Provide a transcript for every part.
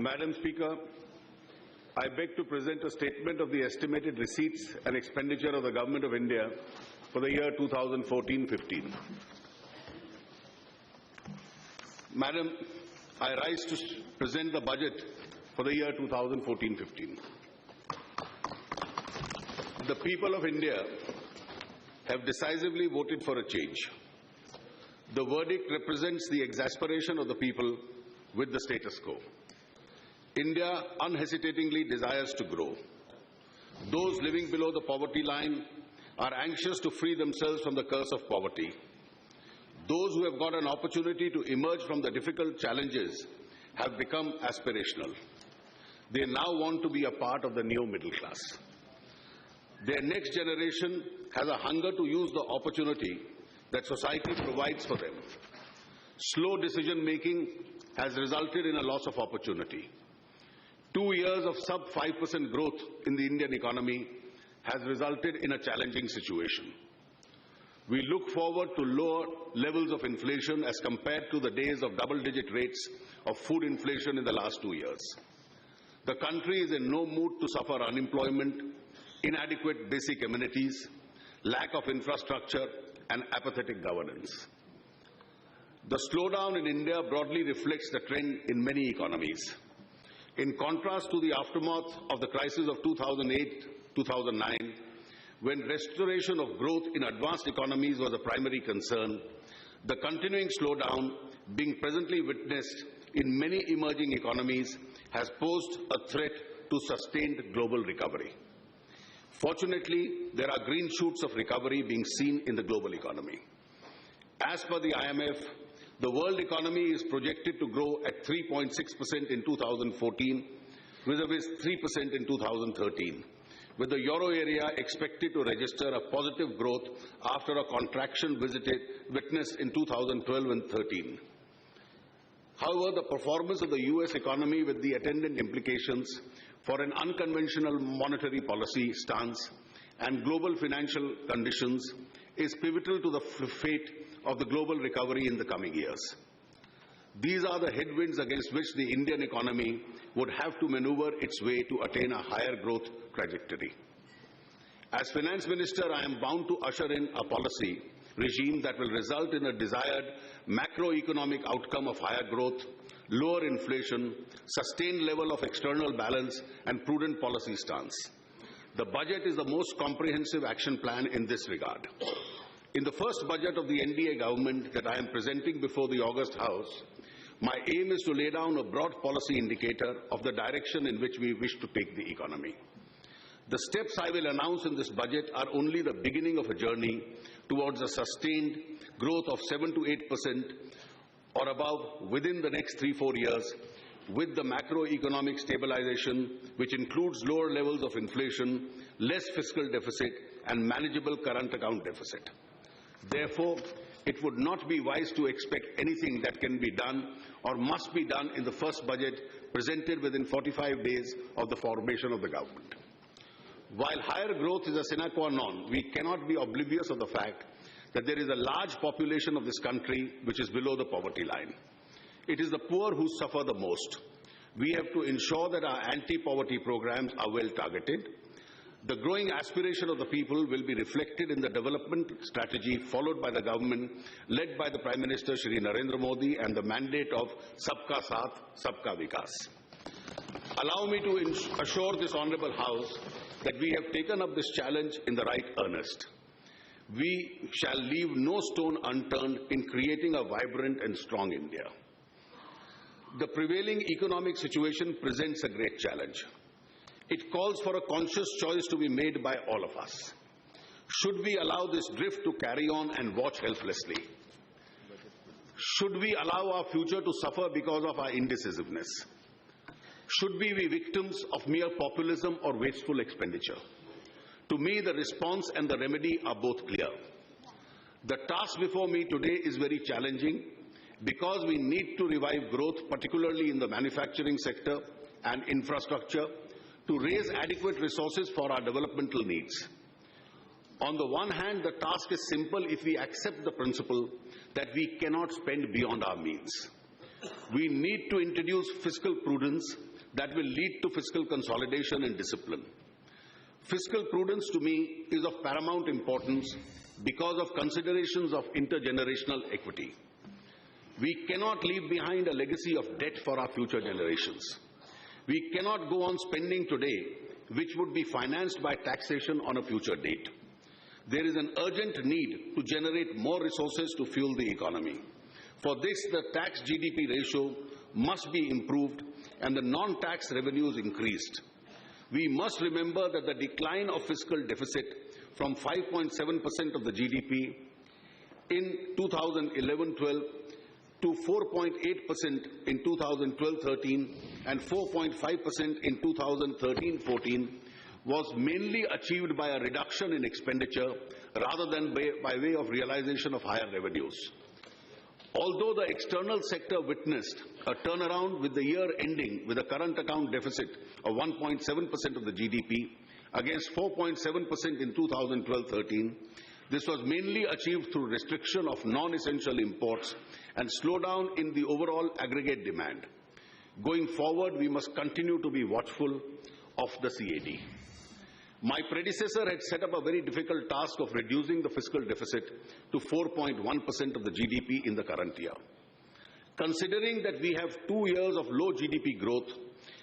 Madam Speaker, I beg to present a statement of the estimated receipts and expenditure of the Government of India for the year 2014-15. Madam, I rise to present the budget for the year 2014-15. The people of India have decisively voted for a change. The verdict represents the exasperation of the people with the status quo. India unhesitatingly desires to grow. Those living below the poverty line are anxious to free themselves from the curse of poverty. Those who have got an opportunity to emerge from the difficult challenges have become aspirational. They now want to be a part of the new middle class. Their next generation has a hunger to use the opportunity that society provides for them. Slow decision-making has resulted in a loss of opportunity. 2 years of sub-5% growth in the Indian economy has resulted in a challenging situation. We look forward to lower levels of inflation as compared to the days of double-digit rates of food inflation in the last 2 years. The country is in no mood to suffer unemployment, inadequate basic amenities, lack of infrastructure, and apathetic governance. The slowdown in India broadly reflects the trend in many economies. In contrast to the aftermath of the crisis of 2008-2009, when restoration of growth in advanced economies was a primary concern, the continuing slowdown being presently witnessed in many emerging economies has posed a threat to sustained global recovery. Fortunately, there are green shoots of recovery being seen in the global economy. As per the IMF, the world economy is projected to grow at 3.6% in 2014, vis-a-vis 3% in 2013, with the euro area expected to register a positive growth after a contraction witnessed in 2012 and 13. However, the performance of the US economy with the attendant implications for an unconventional monetary policy stance and global financial conditions is pivotal to the fate of the global recovery in the coming years. These are the headwinds against which the Indian economy would have to maneuver its way to attain a higher growth trajectory. As Finance Minister, I am bound to usher in a policy regime that will result in a desired macroeconomic outcome of higher growth, lower inflation, sustained level of external balance, and prudent policy stance. The budget is the most comprehensive action plan in this regard. In the first budget of the NDA government that I am presenting before the August House, my aim is to lay down a broad policy indicator of the direction in which we wish to take the economy. The steps I will announce in this budget are only the beginning of a journey towards a sustained growth of 7 to 8% or above within the next 3-4 years, with the macroeconomic stabilization, which includes lower levels of inflation, less fiscal deficit, and manageable current account deficit. Therefore, it would not be wise to expect anything that can be done or must be done in the first budget presented within 45 days of the formation of the government. While higher growth is a sine qua non, we cannot be oblivious of the fact that there is a large population of this country which is below the poverty line. It is the poor who suffer the most. We have to ensure that our anti-poverty programs are well targeted. The growing aspiration of the people will be reflected in the development strategy followed by the government led by the Prime Minister Shri Narendra Modi and the mandate of Sabka Saath, Sabka Vikas. Allow me to assure this Honorable House that we have taken up this challenge in the right earnest. We shall leave no stone unturned in creating a vibrant and strong India. The prevailing economic situation presents a great challenge. It calls for a conscious choice to be made by all of us. Should we allow this drift to carry on and watch helplessly? Should we allow our future to suffer because of our indecisiveness? Should we be victims of mere populism or wasteful expenditure? To me, the response and the remedy are both clear. The task before me today is very challenging because we need to revive growth, particularly in the manufacturing sector and infrastructure, to raise adequate resources for our developmental needs. On the one hand, the task is simple if we accept the principle that we cannot spend beyond our means. We need to introduce fiscal prudence that will lead to fiscal consolidation and discipline. Fiscal prudence to me is of paramount importance because of considerations of intergenerational equity. We cannot leave behind a legacy of debt for our future generations. We cannot go on spending today, which would be financed by taxation on a future date. There is an urgent need to generate more resources to fuel the economy. For this, the tax GDP ratio must be improved and the non-tax revenues increased. We must remember that the decline of fiscal deficit from 5.7% of the GDP in 2011-12 to 4.8% in 2012-13 and 4.5% in 2013-14 was mainly achieved by a reduction in expenditure rather than by way of realization of higher revenues. Although the external sector witnessed a turnaround with the year ending with a current account deficit of 1.7% of the GDP against 4.7% in 2012-13, this was mainly achieved through restriction of non-essential imports and slowdown in the overall aggregate demand. Going forward, we must continue to be watchful of the CAD. My predecessor had set up a very difficult task of reducing the fiscal deficit to 4.1% of the GDP in the current year. Considering that we have 2 years of low GDP growth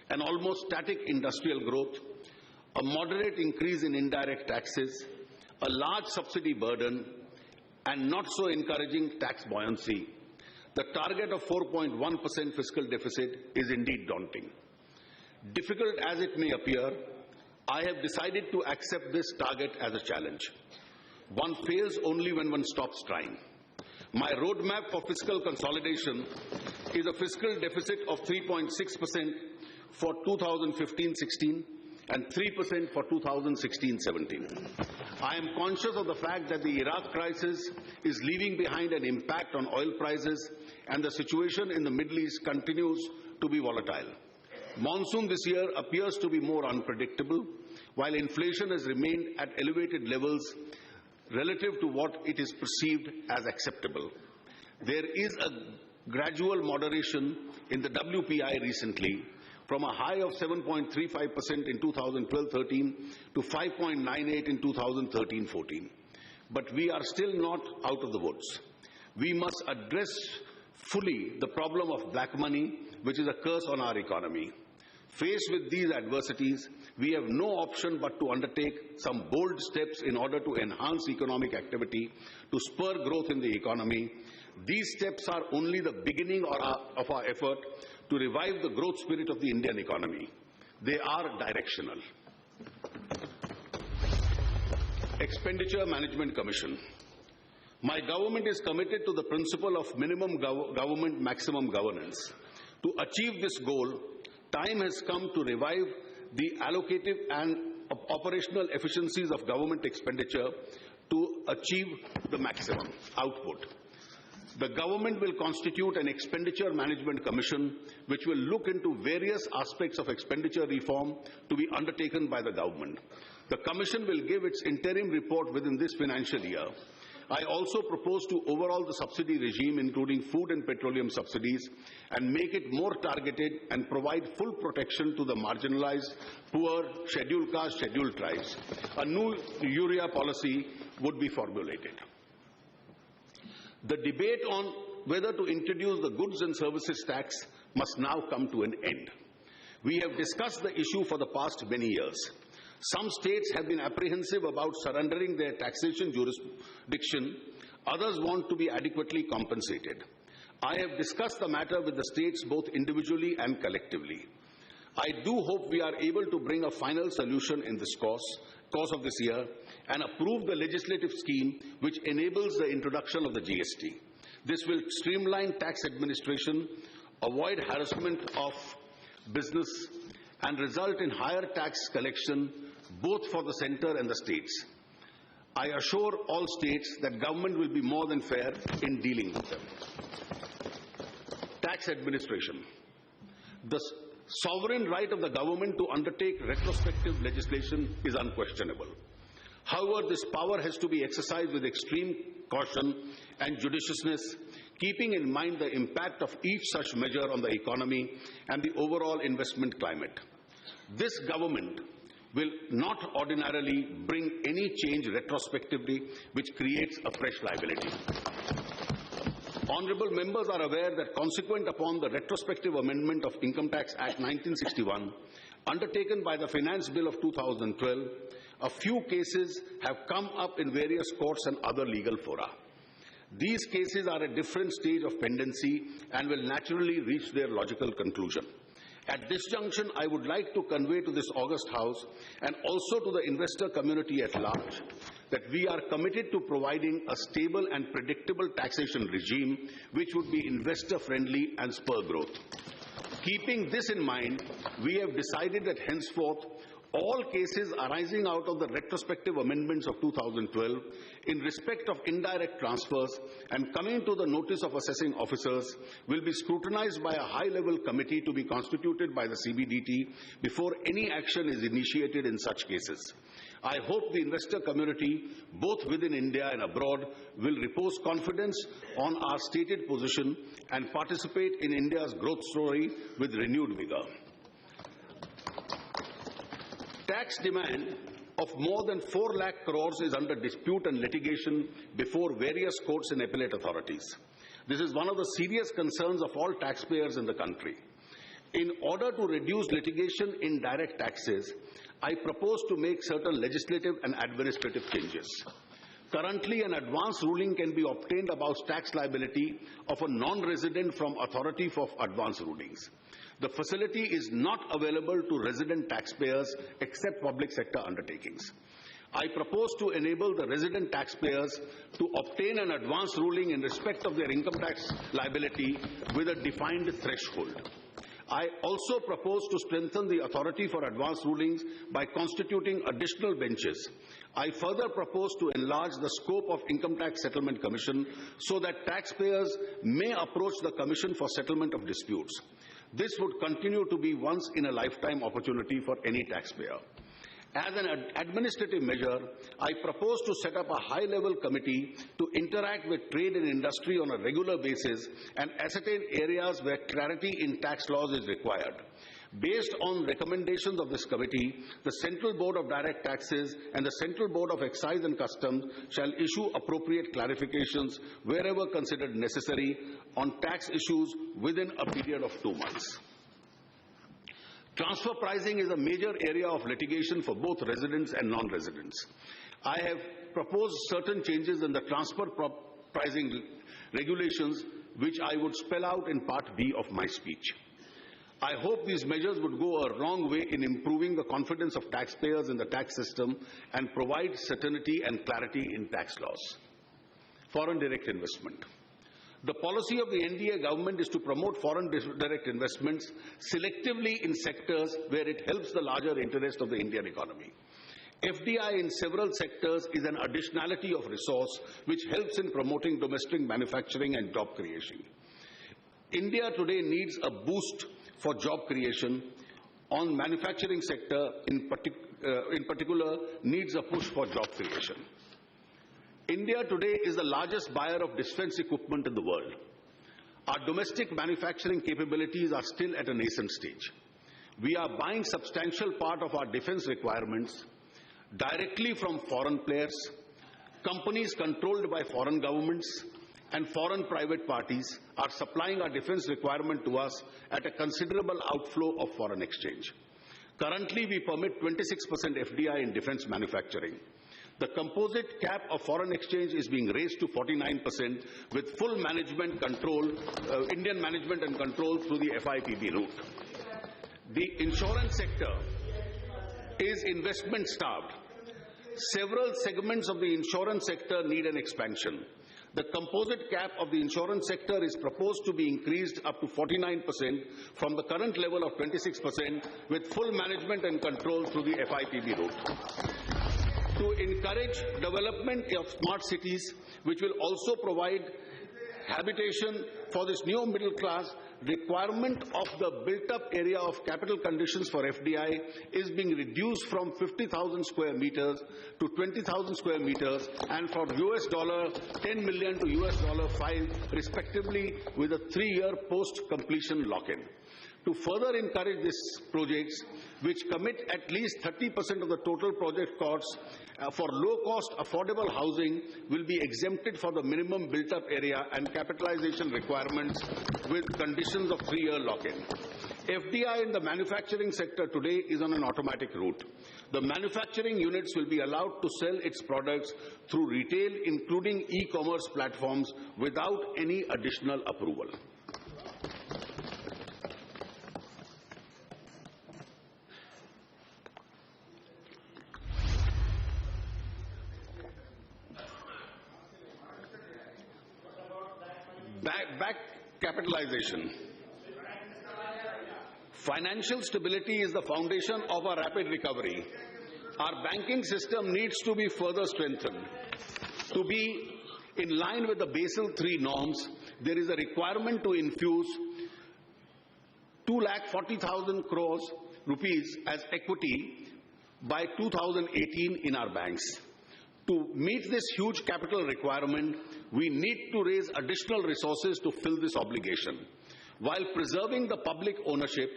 and almost static industrial growth, a moderate increase in indirect taxes, a large subsidy burden, and not so encouraging tax buoyancy, the target of 4.1% fiscal deficit is indeed daunting. Difficult as it may appear, I have decided to accept this target as a challenge. One fails only when one stops trying. My roadmap for fiscal consolidation is a fiscal deficit of 3.6% for 2015-16 and 3% for 2016-17. I am conscious of the fact that the Iraq crisis is leaving behind an impact on oil prices and the situation in the Middle East continues to be volatile. Monsoon this year appears to be more unpredictable, while inflation has remained at elevated levels relative to what it is perceived as acceptable. There is a gradual moderation in the WPI recently, from a high of 7.35% in 2012-13 to 5.98 in 2013-14. But we are still not out of the woods. We must address fully the problem of black money, which is a curse on our economy. Faced with these adversities, we have no option but to undertake some bold steps in order to enhance economic activity, to spur growth in the economy. These steps are only the beginning of our effort to revive the growth spirit of the Indian economy. They are directional. Expenditure Management Commission. My government is committed to the principle of minimum government, maximum governance. To achieve this goal, time has come to revive the allocative and operational efficiencies of government expenditure to achieve the maximum output. The government will constitute an Expenditure Management Commission which will look into various aspects of expenditure reform to be undertaken by the government. The Commission will give its interim report within this financial year. I also propose to overhaul the subsidy regime, including food and petroleum subsidies, and make it more targeted and provide full protection to the marginalized, poor, scheduled caste, scheduled tribes. A new urea policy would be formulated. The debate on whether to introduce the goods and services tax must now come to an end. We have discussed the issue for the past many years. Some states have been apprehensive about surrendering their taxation jurisdiction. Others want to be adequately compensated. I have discussed the matter with the states both individually and collectively. I do hope we are able to bring a final solution in this course of this year and approve the legislative scheme which enables the introduction of the GST. This will streamline tax administration, avoid harassment of business, and result in higher tax collection both for the centre and the states. I assure all states that government will be more than fair in dealing with them. Tax administration. The sovereign right of the government to undertake retrospective legislation is unquestionable. However, this power has to be exercised with extreme caution and judiciousness, keeping in mind the impact of each such measure on the economy and the overall investment climate. This government will not ordinarily bring any change retrospectively which creates a fresh liability. Honourable members are aware that consequent upon the retrospective amendment of Income Tax Act 1961 undertaken by the Finance Bill of 2012, a few cases have come up in various courts and other legal fora. These cases are at different stage of pendency and will naturally reach their logical conclusion. At this junction, I would like to convey to this august House and also to the investor community at large that we are committed to providing a stable and predictable taxation regime which would be investor-friendly and spur growth. Keeping this in mind, we have decided that henceforth all cases arising out of the retrospective amendments of 2012 in respect of indirect transfers and coming to the notice of assessing officers will be scrutinized by a high-level committee to be constituted by the CBDT before any action is initiated in such cases. I hope the investor community, both within India and abroad, will repose confidence on our stated position and participate in India's growth story with renewed vigor. Tax demand of more than 4 lakh crores is under dispute and litigation before various courts and appellate authorities. This is one of the serious concerns of all taxpayers in the country. In order to reduce litigation in direct taxes, I propose to make certain legislative and administrative changes. Currently, an advance ruling can be obtained about tax liability of a non-resident from authority for advance rulings. The facility is not available to resident taxpayers except public sector undertakings. I propose to enable the resident taxpayers to obtain an advance ruling in respect of their income tax liability with a defined threshold. I also propose to strengthen the authority for advance rulings by constituting additional benches. I further propose to enlarge the scope of Income Tax Settlement Commission so that taxpayers may approach the Commission for settlement of disputes. This would continue to be once-in-a-lifetime opportunity for any taxpayer. As an administrative measure, I propose to set up a high-level committee to interact with trade and industry on a regular basis and ascertain areas where clarity in tax laws is required. Based on recommendations of this committee, the Central Board of Direct Taxes and the Central Board of Excise and Customs shall issue appropriate clarifications wherever considered necessary on tax issues within a period of 2 months. Transfer pricing is a major area of litigation for both residents and non-residents. I have proposed certain changes in the transfer pricing regulations, which I would spell out in Part B of my speech. I hope these measures would go a long way in improving the confidence of taxpayers in the tax system and provide certainty and clarity in tax laws. Foreign direct investment. The policy of the NDA government is to promote foreign direct investments selectively in sectors where it helps the larger interest of the Indian economy. FDI in several sectors is an additionality of resource which helps in promoting domestic manufacturing and job creation. India today needs a boost for job creation. On manufacturing sector in particular needs a push for job creation. India today is the largest buyer of defense equipment in the world. Our domestic manufacturing capabilities are still at a nascent stage. We are buying substantial part of our defense requirements directly from foreign players, companies controlled by foreign governments, and foreign private parties are supplying our defense requirement to us at a considerable outflow of foreign exchange. Currently, we permit 26% FDI in defense manufacturing. The composite cap of foreign exchange is being raised to 49% with full management control, Indian management and control through the FIPB route. The insurance sector is investment starved. Several segments of the insurance sector need an expansion. The composite cap of the insurance sector is proposed to be increased up to 49% from the current level of 26% with full management and control through the FIPB route. To encourage development of smart cities, which will also provide habitation for this new middle class, requirement of the built-up area of capital conditions for FDI is being reduced from 50,000 square meters to 20,000 square meters, and for $10 million to $5 respectively, with a 3-year post-completion lock-in. To further encourage these projects, which commit at least 30% of the total project costs for low-cost affordable housing, will be exempted for the minimum built-up area and capitalization requirements with conditions of 3-year lock-in. FDI in the manufacturing sector today is on an automatic route. The manufacturing units will be allowed to sell its products through retail, including e-commerce platforms, without any additional approval. Back capitalization. Financial stability is the foundation of our rapid recovery. Our banking system needs to be further strengthened. To be in line with the Basel III norms, there is a requirement to infuse 2,40,000 crores rupees as equity by 2018 in our banks. To meet this huge capital requirement, we need to raise additional resources to fill this obligation. While preserving the public ownership,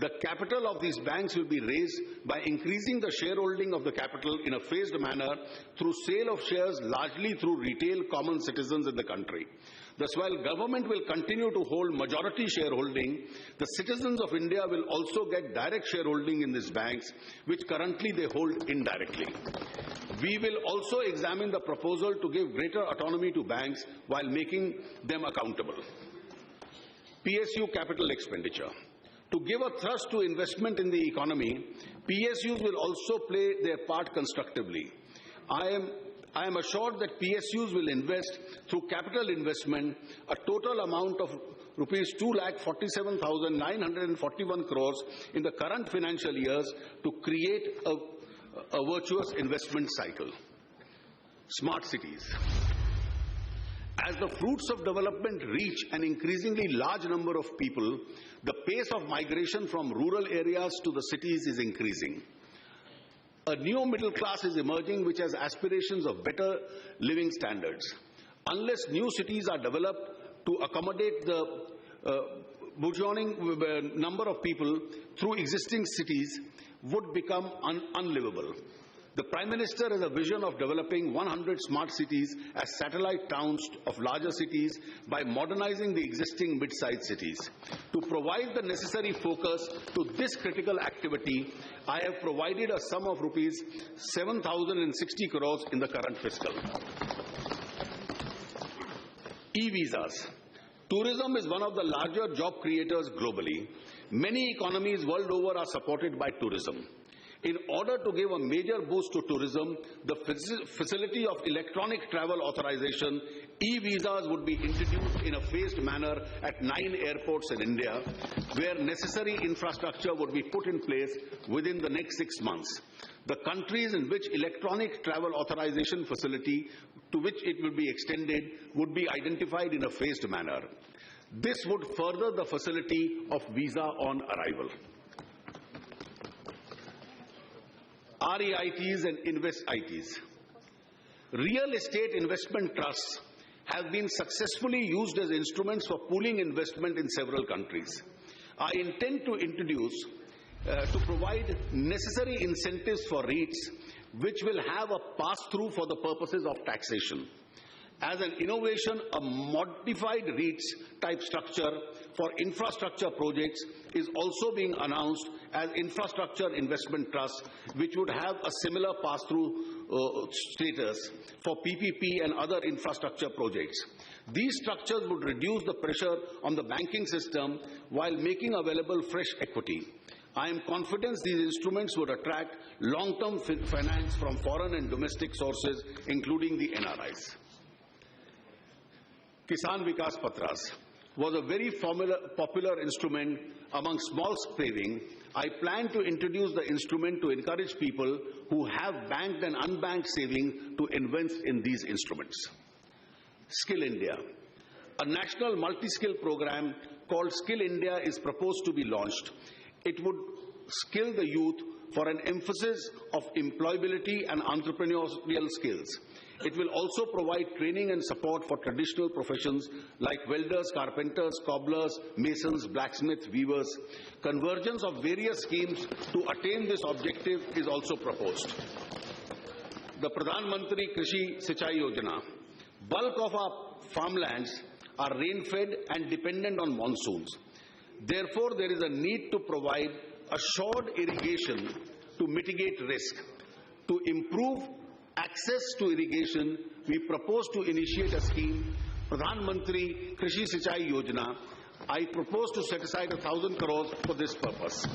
the capital of these banks will be raised by increasing the shareholding of the capital in a phased manner through sale of shares, largely through retail common citizens in the country. Thus, while government will continue to hold majority shareholding, the citizens of India will also get direct shareholding in these banks, which currently they hold indirectly. We will also examine the proposal to give greater autonomy to banks while making them accountable. PSU capital expenditure. To give a thrust to investment in the economy, PSUs will also play their part constructively. I am assured that PSUs will invest through capital investment a total amount of rupees 2,47,941 crores in the current financial years to create a virtuous investment cycle. Smart cities. As the fruits of development reach an increasingly large number of people, the pace of migration from rural areas to the cities is increasing. A new middle class is emerging which has aspirations of better living standards. Unless new cities are developed to accommodate the burgeoning number of people through existing cities, would become unlivable. The Prime Minister has a vision of developing 100 smart cities as satellite towns of larger cities by modernizing the existing mid-sized cities. To provide the necessary focus to this critical activity, I have provided a sum of rupees 7,060 crores in the current fiscal. E-visas. Tourism is one of the larger job creators globally. Many economies world over are supported by tourism. In order to give a major boost to tourism, the facility of electronic travel authorization, e-visas, would be introduced in a phased manner at 9 airports in India, where necessary infrastructure would be put in place within the next 6 months. The countries in which electronic travel authorization facility to which it will be extended would be identified in a phased manner. This would further the facility of visa on arrival. REITs and InvestITs. Real estate investment trusts have been successfully used as instruments for pooling investment in several countries. I intend to provide necessary incentives for REITs, which will have a pass-through for the purposes of taxation. As an innovation, a modified REITs type structure for infrastructure projects is also being announced as infrastructure investment trusts, which would have a similar pass-through status for PPP and other infrastructure projects. These structures would reduce the pressure on the banking system while making available fresh equity. I am confident these instruments would attract long-term finance from foreign and domestic sources, including the NRIs. Kisan Vikas Patras was a very popular instrument among small saving. I plan to introduce the instrument to encourage people who have banked and unbanked saving to invest in these instruments. Skill India, a national multi-skill program called Skill India is proposed to be launched. It would skill the youth for an emphasis of employability and entrepreneurial skills. It will also provide training and support for traditional professions like welders, carpenters, cobblers, masons, blacksmiths, weavers. Convergence of various schemes to attain this objective is also proposed. The Pradhan Mantri Krishi Sinchai Yojana. Bulk of our farmlands are rain-fed and dependent on monsoons. Therefore, there is a need to provide assured irrigation to mitigate risk. To improve access to irrigation, we propose to initiate a scheme, Pradhan Mantri Krishi Sinchai Yojana. I propose to set aside 1,000 crores for this purpose.